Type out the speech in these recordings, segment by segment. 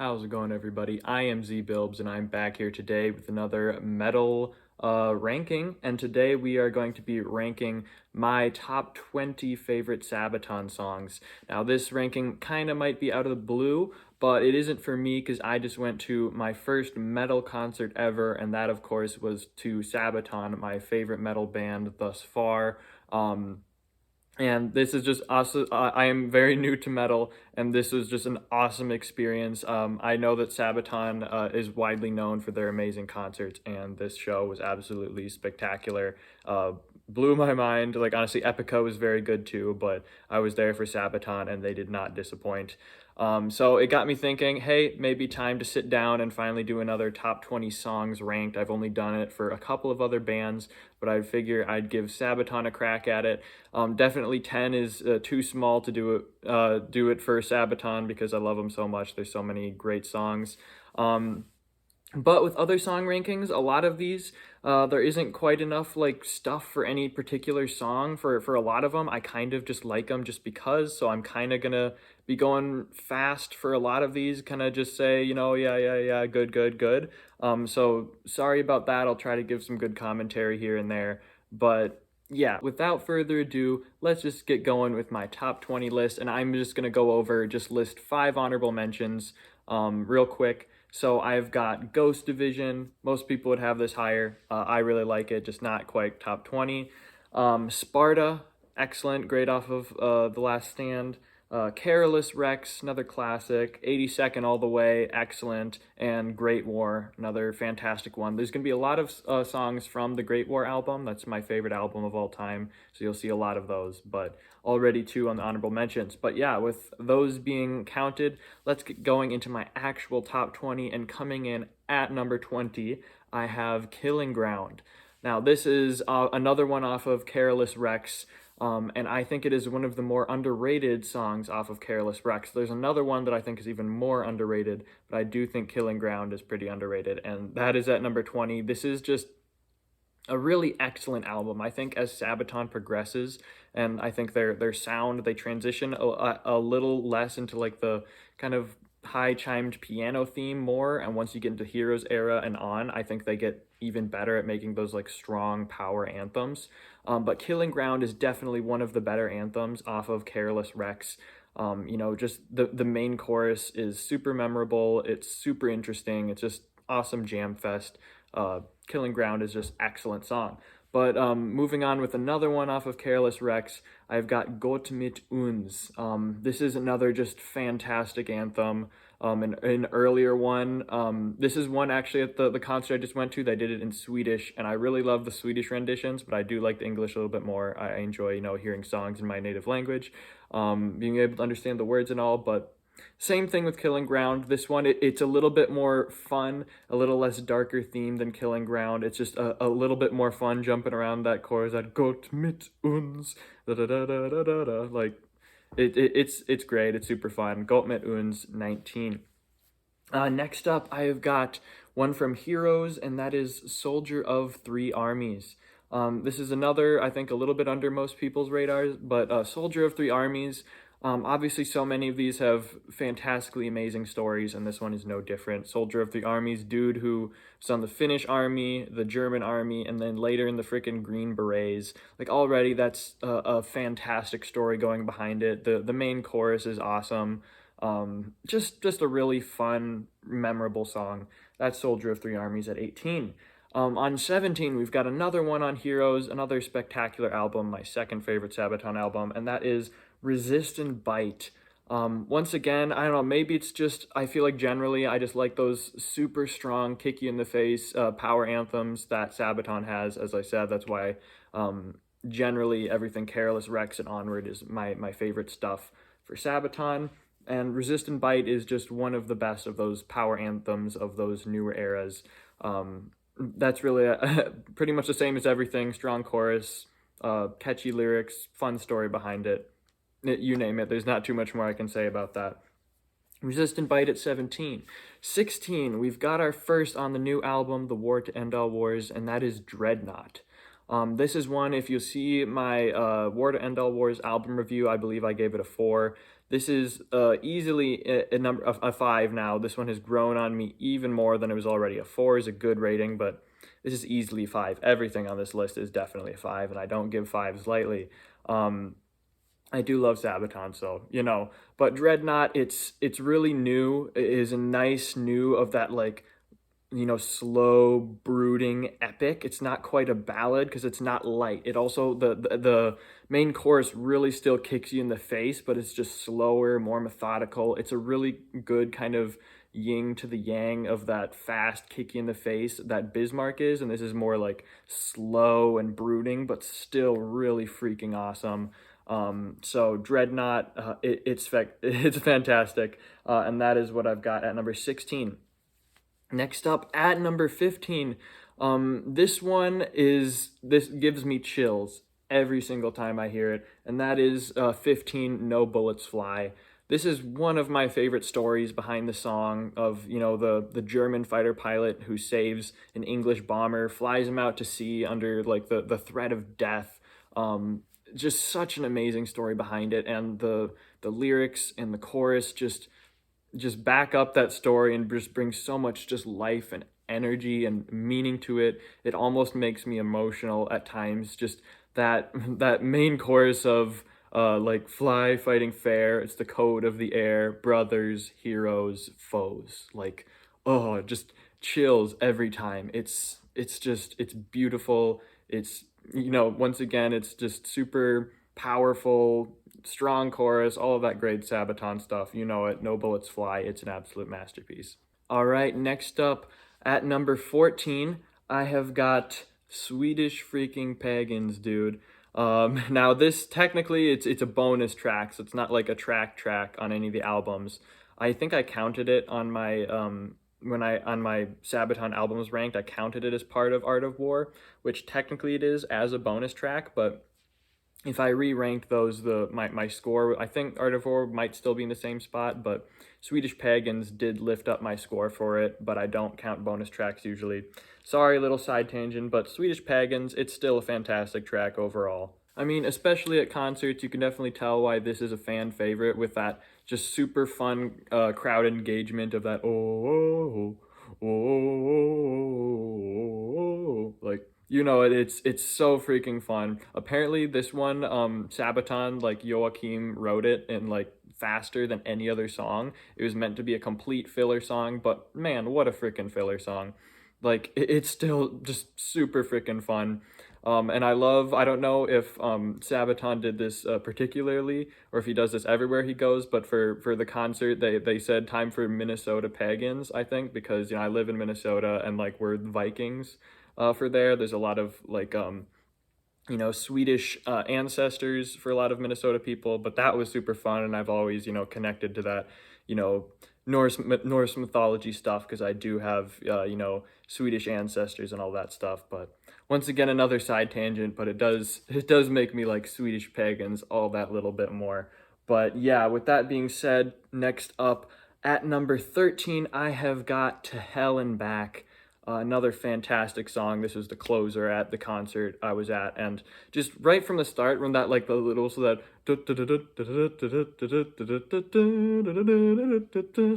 How's it going, everybody? I am ZBilbs, and I'm back here today with another metal ranking. And today we are going to be ranking my top 20 favorite Sabaton songs. Now, this ranking kind of might be out of the blue, but it isn't for me because I just went to my first metal concert ever, and that, of course, was to Sabaton, my favorite metal band thus far. And this is just awesome. I am very new to metal, and this was just an awesome experience. I know that Sabaton is widely known for their amazing concerts, and this show was absolutely spectacular. Blew my mind. Like, honestly, Epica was very good too, but I was there for Sabaton, and they did not disappoint. So it got me thinking, hey, maybe time to sit down and finally do another top 20 songs ranked. I've only done it for a couple of other bands, but I figure I'd give Sabaton a crack at it. Definitely 10 is too small to do it for Sabaton because I love them so much. There's so many great songs. But with other song rankings, a lot of these, there isn't quite enough like stuff for any particular song. For a lot of them, I kind of just like them just because. So I'm kind of gonna be going fast for a lot of these. Kind of just say, yeah, good, good, good. So sorry about that. I'll try to give some good commentary here and there. But yeah, without further ado, let's just get going with my top 20 list. And I'm just gonna go over, just list 5 honorable mentions real quick. So I've got Ghost Division. Most people would have this higher. I really like it, just not quite top 20. Sparta, excellent, great off of The Last Stand. Careless Rex, another classic. 82nd All the Way, excellent. And Great War, another fantastic one. There's going to be a lot of songs from the Great War album. That's my favorite album of all time, so you'll see a lot of those. But already 2 on the honorable mentions. But yeah, with those being counted, let's get going into my actual top 20. And coming in at number 20, I have Killing Ground. Now, this is another one off of Careless Rex. And I think it is one of the more underrated songs off of Careless Rex. There's another one that I think is even more underrated, but I do think Killing Ground is pretty underrated, and that is at number 20. This is just a really excellent album. I think as Sabaton progresses, and I think their sound, they transition a little less into like the kind of high chimed piano theme more, and once you get into Heroes era and on, I think they get even better at making those like strong power anthems. But Killing Ground is definitely one of the better anthems off of Careless Rex. Just the main chorus is super memorable. It's super interesting. It's just awesome jam fest. Killing Ground is just excellent song. But moving on with another one off of Careless Rex, I've got Gott Mit Uns. This is another just fantastic anthem. An earlier one. This is one actually at the concert I just went to. They did it in Swedish, and I really love the Swedish renditions, but I do like the English a little bit more. I enjoy, hearing songs in my native language, being able to understand the words and all, but same thing with Killing Ground. This one, it's a little bit more fun, a little less darker theme than Killing Ground. It's just a little bit more fun jumping around that chorus, that Gott mit uns, da da da da da da da. Like, it's great. It's super fun. Gott mit uns 19. Next up, I have got one from Heroes, and that is Soldier of 3 Armies. This is another, I think, a little bit under most people's radars, but Soldier of 3 Armies. Obviously, so many of these have fantastically amazing stories, and this one is no different. Soldier of 3 Armies, dude who was on the Finnish army, the German army, and then later in the frickin' Green Berets. Like, already, that's a fantastic story going behind it. The main chorus is awesome. Just a really fun, memorable song. That's Soldier of 3 Armies at 18. On 17, we've got another one on Heroes, another spectacular album, my second favorite Sabaton album, and that is Resist and Bite. Once again, I don't know, maybe it's just, I feel like generally I just like those super strong, kick you in the face power anthems that Sabaton has. As I said, that's why generally everything Careless Rex and onward is my favorite stuff for Sabaton. And Resist and Bite is just one of the best of those power anthems of those newer eras. That's really pretty much the same as everything. Strong chorus, catchy lyrics, fun story behind it. You name it. There's not too much more I can say about that. Resist and Bite at 17. 16, we've got our first on the new album, The War to End All Wars, and that is Dreadnought. This is one, if you see my War to End All Wars album review, I believe I gave it a 4. This is easily a 5 now. This one has grown on me even more than it was already. A 4 is a good rating, but this is easily 5. Everything on this list is definitely a 5, and I don't give 5s lightly. I do love Sabaton, so, but Dreadnought, it's really new. It is a nice new of that, like, slow, brooding epic. It's not quite a ballad because it's not light. It also, the main chorus really still kicks you in the face, but it's just slower, more methodical. It's a really good kind of yin to the yang of that fast, kick you in the face that Bismarck is, and this is more like slow and brooding, but still really freaking awesome. So Dreadnought, it's fantastic, and that is what I've got at number 16. Next up at number 15, this gives me chills every single time I hear it, and that is 15, No Bullets Fly. This is one of my favorite stories behind the song of, the German fighter pilot who saves an English bomber, flies him out to sea under like the threat of death. Just such an amazing story behind it, and the lyrics and the chorus just back up that story and just bring so much just life and energy and meaning to it. It almost makes me emotional at times. Just that main chorus of like fly fighting fair, it's the code of the air, brothers, heroes, foes. Like, oh, just chills every time. It's beautiful. It's, once again, it's just super powerful, strong chorus, all of that great Sabaton stuff. You know it, No Bullets Fly. It's an absolute masterpiece. All right, next up at number 14, I have got Swedish freaking Pagans, dude. Now this technically it's a bonus track, so it's not like a track on any of the albums. I think I counted it on my on my Sabaton albums ranked. I counted it as part of Art of War, which technically it is as a bonus track, but if I re-ranked those, my score, I think Art of War might still be in the same spot, but Swedish Pagans did lift up my score for it, but I don't count bonus tracks usually. Sorry, little side tangent, but Swedish Pagans, it's still a fantastic track overall. I mean, especially at concerts, you can definitely tell why this is a fan favorite with that just super fun crowd engagement of that like, it's so freaking fun. Apparently this one, Sabaton, like Joachim wrote it in like faster than any other song. It was meant to be a complete filler song, but man, what a freaking filler song. Like, it's still just super freaking fun. And I don't know if Sabaton did this particularly, or if he does this everywhere he goes, but for the concert, they said time for Minnesota Pagans, I think, because, I live in Minnesota and like we're Vikings for there. There's a lot of like, Swedish ancestors for a lot of Minnesota people, but that was super fun, and I've always, connected to that, Norse mythology stuff, because I do have, Swedish ancestors and all that stuff. But once again, another side tangent, but it does make me like Swedish Pagans all that little bit more. But yeah, with that being said, next up at number 13, I have got To Hell and Back. Another fantastic song. This was the closer at the concert I was at, and just right from the start, when that like the little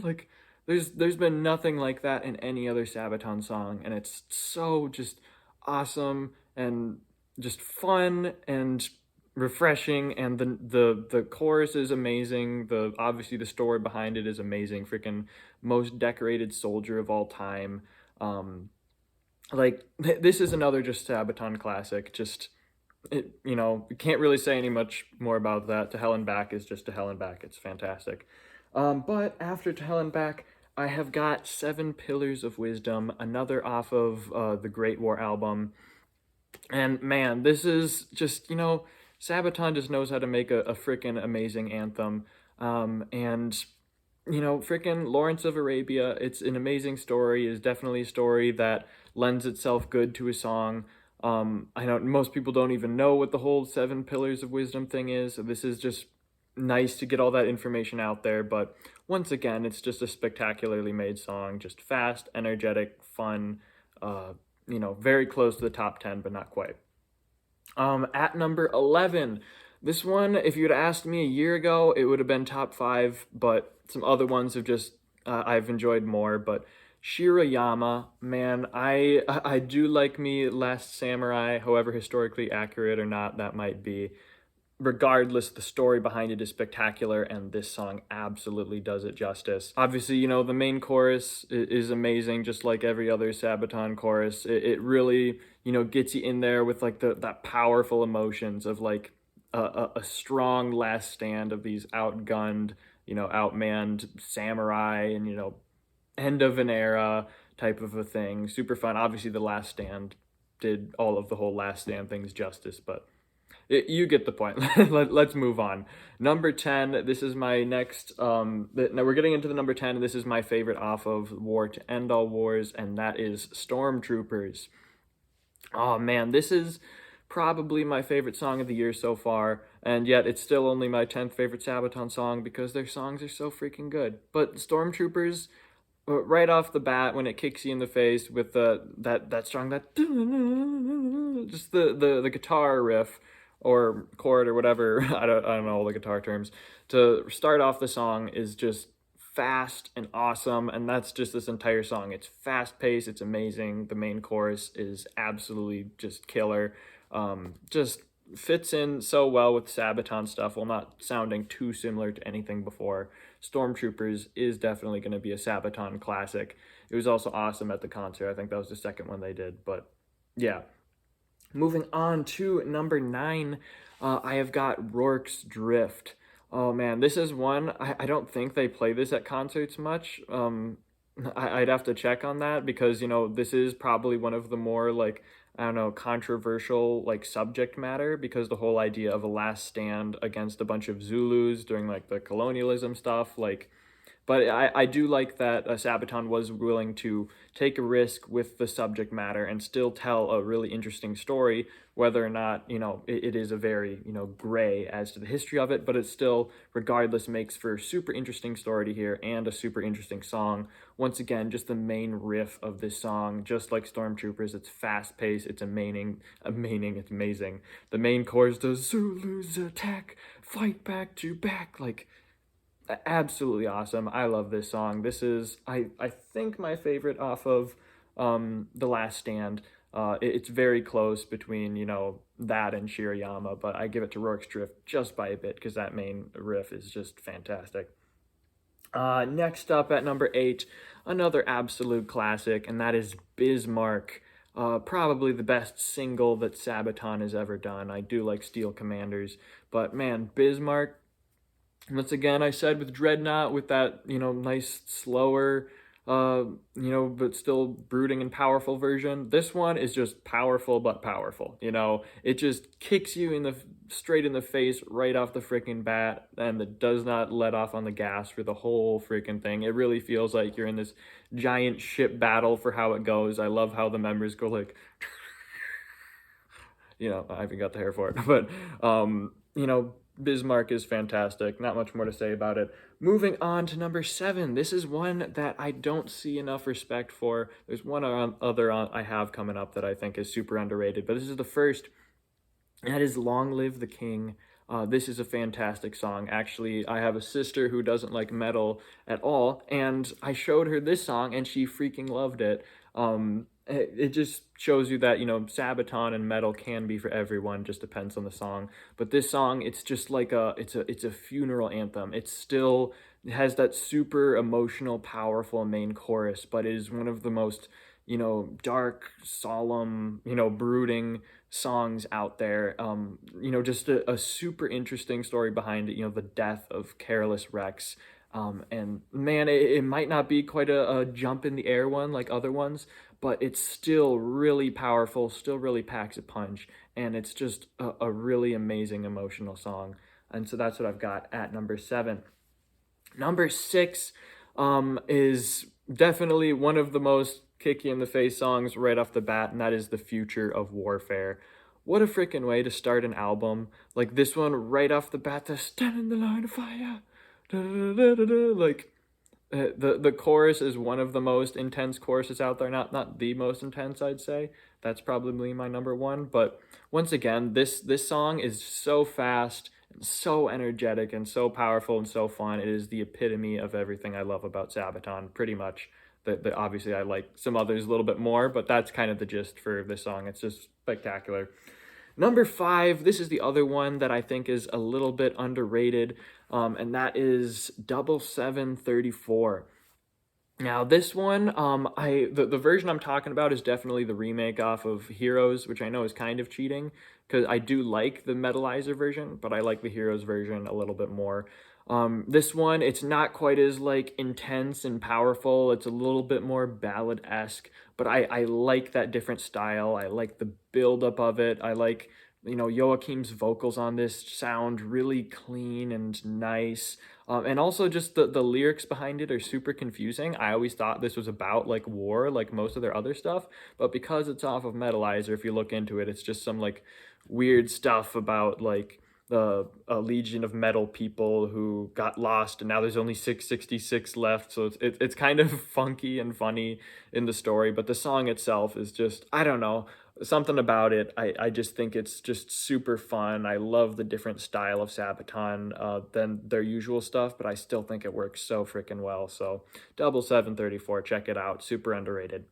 like there's been nothing like that in any other Sabaton song, and it's so just awesome and just fun and refreshing, and the chorus is amazing. Obviously the story behind it is amazing. Freaking most decorated soldier of all time. This is another just Sabaton classic. Just you can't really say any much more about that. To Hell and Back is just To Hell and Back. It's fantastic. But after To Hell and Back, I have got Seven Pillars of Wisdom, another off of the Great War album. And man, this is just, Sabaton just knows how to make a freaking amazing anthem. And freaking Lawrence of Arabia, it's an amazing story. It's definitely a story that lends itself good to a song. I know most people don't even know what the whole Seven Pillars of Wisdom thing is. So this is just nice to get all that information out there. But once again, it's just a spectacularly made song. Just fast, energetic, fun, very close to the top 10, but not quite. At number 11, This one, if you'd asked me a year ago, it would have been top 5, but some other ones have just I've enjoyed more. But Shiroyama, man, I do like me Last Samurai, however historically accurate or not that might be. Regardless, the story behind it is spectacular, and this song absolutely does it justice. Obviously, the main chorus is amazing, just like every other Sabaton chorus. It really, gets you in there with like that powerful emotions of like a strong last stand of these outgunned, outmanned samurai, and end of an era type of a thing. Super fun. Obviously, the Last Stand did all of the whole Last Stand things justice, but you get the point. Let's move on. Number 10, this is my next, now we're getting into the number 10, and this is my favorite off of War to End All Wars, and that is Stormtroopers. Oh man, this is probably my favorite song of the year so far, and yet it's still only my 10th favorite Sabaton song because their songs are so freaking good. But Stormtroopers, right off the bat, when it kicks you in the face with that strong, just the guitar riff or chord or whatever, I don't know all the guitar terms, to start off the song is just fast and awesome, and that's just this entire song. It's fast paced, it's amazing. The main chorus is absolutely just killer. Just fits in so well with Sabaton stuff while not sounding too similar to anything before. Stormtroopers is definitely going to be a Sabaton classic. It was also awesome at the concert. I think that was the second one they did, but yeah. Moving on to number 9, I have got Rorke's Drift. Oh man, this is one, I don't think they play this at concerts much. I'd have to check on that because, this is probably one of the more like, I don't know, controversial like subject matter, because the whole idea of a last stand against a bunch of Zulus during like the colonialism stuff, like, but I do like that Sabaton was willing to take a risk with the subject matter and still tell a really interesting story, whether or not, it is a very, gray as to the history of it, but it still, regardless, makes for a super interesting story to hear and a super interesting song. Once again, just the main riff of this song, just like Stormtroopers, it's fast-paced, it's it's amazing. The main chorus, the Zulus attack, fight back to back, like, absolutely awesome. I love this song. This is, I think, my favorite off of The Last Stand. It's very close between, that and Shiroyama, but I give it to Rorke's Drift just by a bit because that main riff is just fantastic. Next up at number 8, another absolute classic, and that is Bismarck. Probably the best single that Sabaton has ever done. I do like Steel Commanders, but man, Bismarck, once again, I said with Dreadnought, with that, nice, slower, but still brooding and powerful version. This one is just powerful, but powerful. It just kicks you straight in the face right off the freaking bat, and it does not let off on the gas for the whole freaking thing. It really feels like you're in this giant ship battle for how it goes. I love how the members go like, I haven't got the hair for it, but, Bismarck is fantastic. Not much more to say about it. Moving on to number 7. This is one that I don't see enough respect for. There's one other I have coming up that I think is super underrated, but this is the first. That is Long Live the King. This is a fantastic song. Actually, I have a sister who doesn't like metal at all, and I showed her this song, and she freaking loved it. It just shows you that, Sabaton and metal can be for everyone, just depends on the song. But this song, it's just like it's a funeral anthem. It has that super emotional, powerful main chorus, but it is one of the most, dark, solemn, brooding songs out there. Just a super interesting story behind it, the death of Careless Rex. And man, it might not be quite a jump in the air one like other ones, but it's still really powerful, still really packs a punch, and it's just a really amazing emotional song. And so that's what I've got at number 7. Number 6 is definitely one of the most kick you in the face songs right off the bat, and that is The Future of Warfare. What a freaking way to start an album. Like this one right off the bat, the stand in the line of fire. Da, da, da, da, da, like, the chorus is one of the most intense choruses out there. Not the most intense, I'd say. That's probably my number one. But once again, this song is so fast and so energetic and so powerful and so fun. It is the epitome of everything I love about Sabaton, pretty much. Obviously I like some others a little bit more, but that's kind of the gist for this song. It's just spectacular. Number 5, this is the other one that I think is a little bit underrated, and that is 7734. Now this one, the version I'm talking about is definitely the remake off of Heroes, which I know is kind of cheating, because I do like the Metalizer version, but I like the Heroes version a little bit more. This one, it's not quite as like intense and powerful. It's a little bit more ballad-esque, but I like that different style. I like the buildup of it. I like, Joachim's vocals on this sound really clean and nice. And also just the lyrics behind it are super confusing. I always thought this was about like war, like most of their other stuff, but because it's off of Metalizer, if you look into it, it's just some like weird stuff about like a legion of metal people who got lost, and now there's only 666 left. So it's kind of funky and funny in the story, but the song itself is just, I don't know, something about it. I just think it's just super fun. I love the different style of Sabaton than their usual stuff, but I still think it works so freaking well. So 7734, check it out. Super underrated.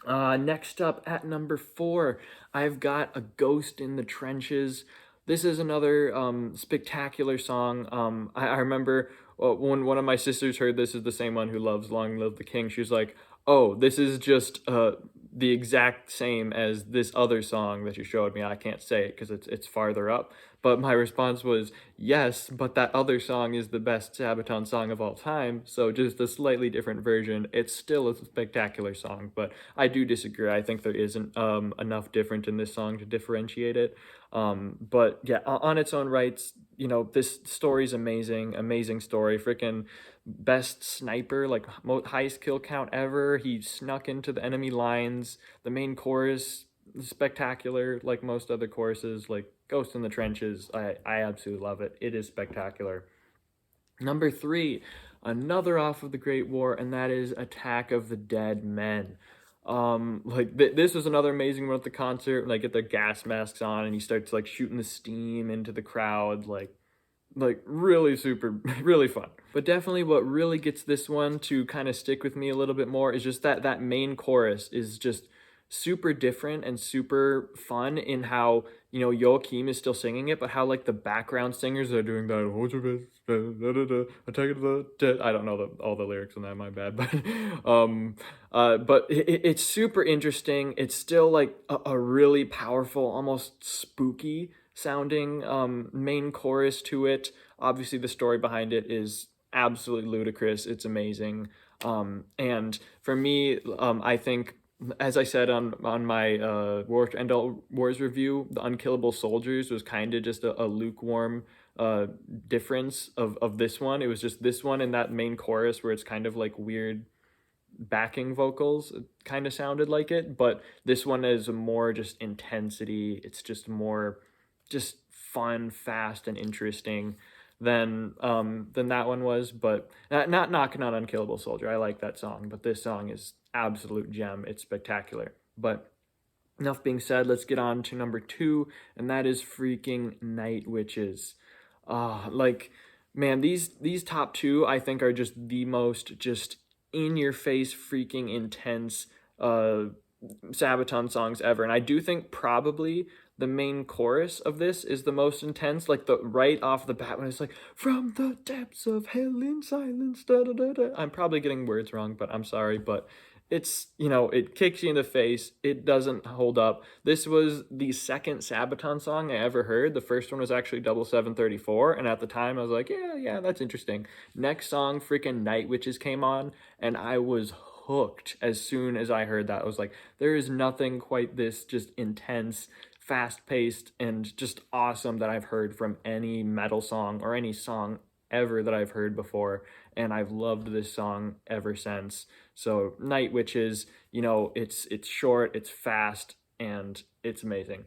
Next up at number 4, I've got A Ghost in the Trenches. This is another spectacular song. I remember when one of my sisters heard this is the same one who loves Long Live the King. She was like, oh, this is just the exact same as this other song that you showed me. I can't say it because it's farther up. But my response was, yes, but that other song is the best Sabaton song of all time, so just a slightly different version. It's still a spectacular song, but I do disagree. I think there isn't enough different in this song to differentiate it. But yeah, on its own rights, this story's amazing, amazing story. Freaking best sniper, like highest kill count ever. He snuck into the enemy lines. The main chorus, spectacular, like most other choruses, like Ghost in the Trenches. I absolutely love it. It is spectacular. Number 3, another off of the Great War, and that is Attack of the Dead Men. This was another amazing one at the concert. Like, get their gas masks on, and he starts like shooting the steam into the crowd. Like really super, really fun. But definitely what really gets this one to kind of stick with me a little bit more is just that main chorus is just super different and super fun in how, Joachim is still singing it, but how like the background singers are doing that, hold your fist, attack of the dead. I don't know all the lyrics on that, my bad, but it's super interesting. It's still like a really powerful, almost spooky sounding main chorus to it. Obviously the story behind it is absolutely ludicrous. It's amazing. And for me, I think, as I said on my End All Wars review, the Unkillable Soldiers was kind of just a lukewarm difference of this one. It was just this one and that main chorus where it's kind of like weird backing vocals. It kind of sounded like it, but this one is more just intensity. It's just more just fun, fast, and interesting than that one was. But not knocking on Unkillable Soldier. I like that song, but this song is absolute gem. It's spectacular. But enough being said, let's get on to number 2, and that is freaking Night Witches. Man, these top 2 I think are just the most just in your face freaking intense Sabaton songs ever. And I do think probably the main chorus of this is the most intense, like the right off the bat when it's like, from the depths of hell in silence, da da da da. I'm probably getting words wrong, but I'm sorry, but it's, it kicks you in the face. It doesn't hold up. This was the second Sabaton song I ever heard. The first one was actually 7734, and at the time I was like, yeah, that's interesting. Next song, freaking Night Witches came on, and I was hooked as soon as I heard that. I was like, there is nothing quite this just intense, fast-paced, and just awesome that I've heard from any metal song or any song ever that I've heard before, and I've loved this song ever since. So Night Witches, it's short, it's fast, and it's amazing.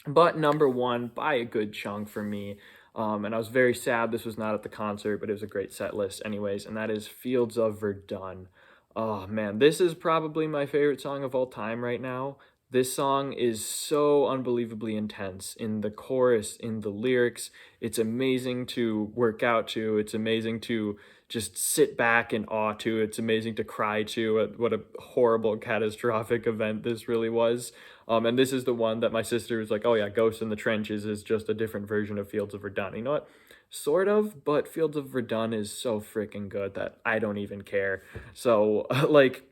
But number 1 by a good chunk for me, And I was very sad this was not at the concert, but it was a great set list anyways, and that is Fields of Verdun. Oh man, this is probably my favorite song of all time right now. This song is so unbelievably intense in the chorus, in the lyrics. It's amazing to work out to. It's amazing to just sit back in awe to. It's amazing to cry to at what a horrible, catastrophic event this really was. And this is the one that my sister was like, oh yeah, Ghost in the Trenches is just a different version of Fields of Verdun. You know what? Sort of, but Fields of Verdun is so freaking good that I don't even care. So, like,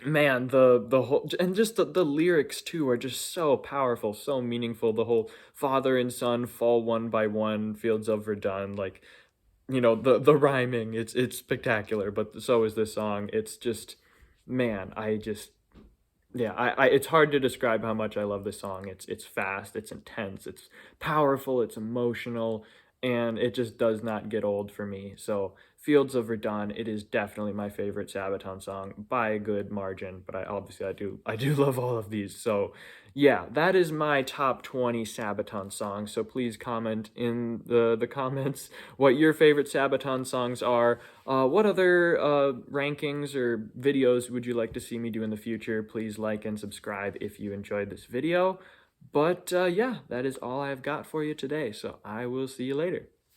man, the whole, and just the lyrics too are just so powerful, so meaningful. The whole father and son fall one by one, Fields of Verdun, like, you know, the rhyming, it's spectacular, but so is this song. It's just, man, I just, yeah, it's hard to describe how much I love this song. It's fast, it's intense, it's powerful, it's emotional, and it just does not get old for me. So Fields of Verdun, it is definitely my favorite Sabaton song by a good margin. But I do love all of these. So yeah, that is my top 20 Sabaton songs. So please comment in the comments what your favorite Sabaton songs are. What other rankings or videos would you like to see me do in the future? Please like and subscribe if you enjoyed this video. But yeah, that is all I've got for you today. So I will see you later.